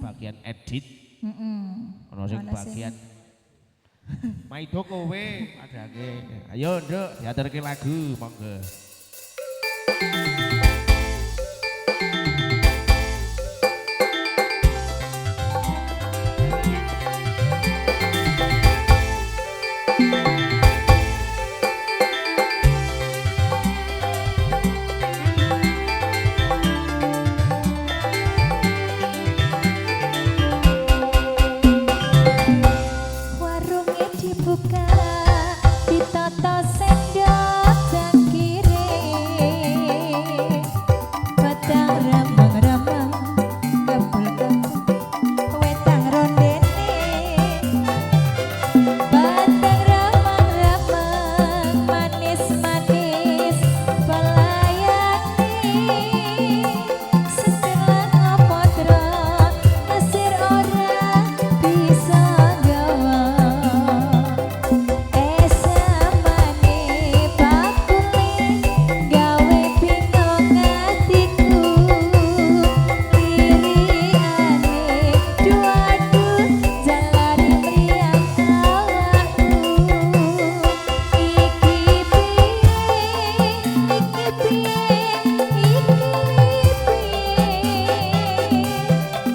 bagian edit. Ono sing Ono bagian Maido kowe adake. Ayo Nduk, diaturke lagu monggo. Warungnya dibuka, ditata sendok cangkire, batang remeng-remeng, kebul-kebul, wedang rondene, batang remeng-remeng, manis-manis, pelayani, setelah ngopodro, mesir ora bisa gawa. Esamane bakule gawe bingung atiku, liriane duadu jalari mriyang awakku. Iki piye, iki piye,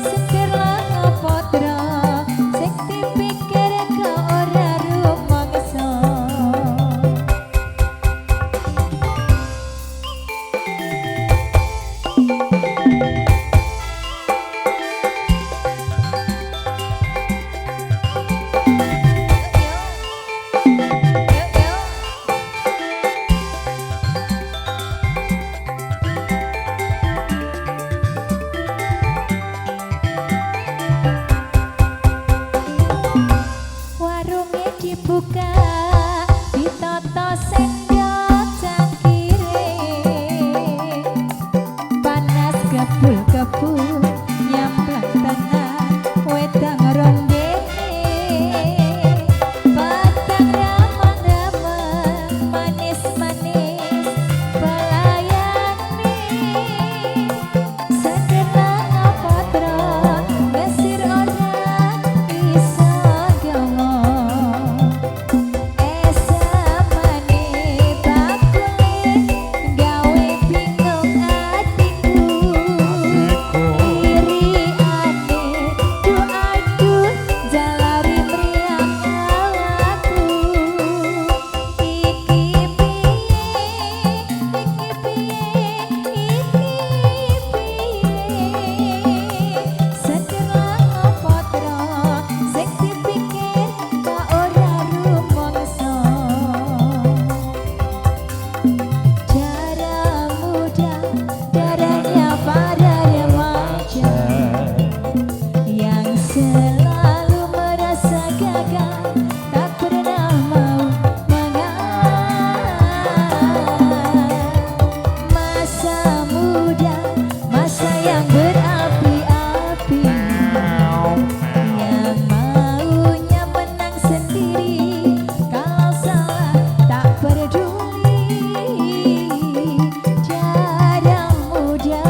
seger lan ngopodro, sing dipikir kok ora rumangsa. Warungnya dibuka, ditata sendok cangkire, panas kebul-kebul, nyamplak tengah wedang rondene, batang ramang-ramang, manis-manis, pelayani, segerang ngopodro, mesir ora bisa gawa. Esamane bakule gawe bingung atiku, liriane duadu jalari mriyang awakku. Iki piye, seger ngopodro, sing dipikir kok ora rumangsa. Darah muda, darahnya para remaja yang selalu merasa gagal, tak pernah mau mengalah. Masa muda, masa yang berapi-api, yang maunya menang sendiri, kalau salah tak peduli. Darah muda,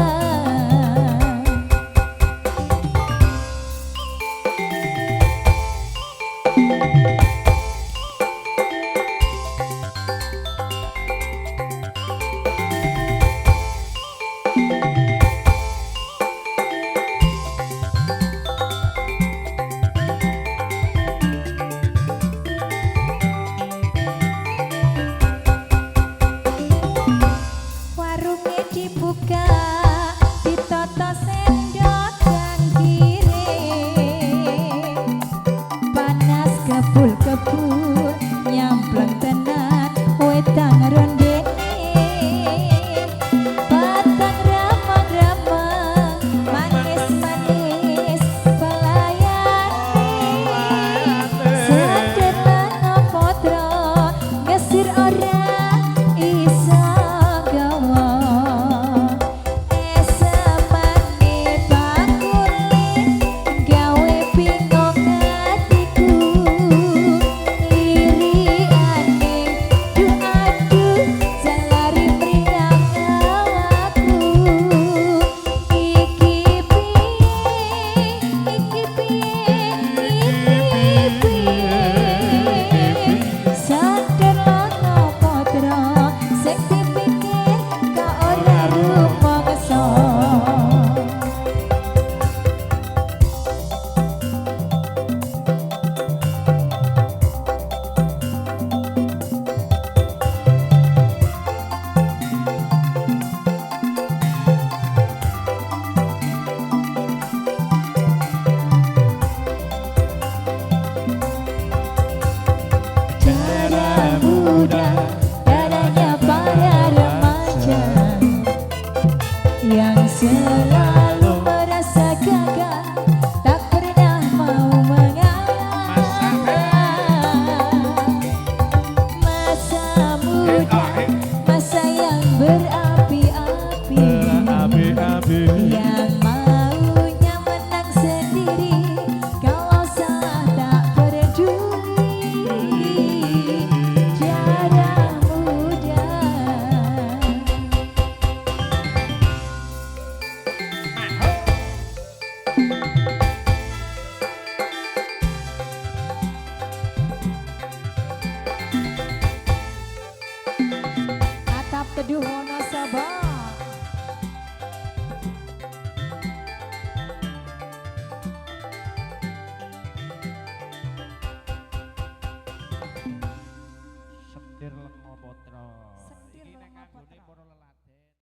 muda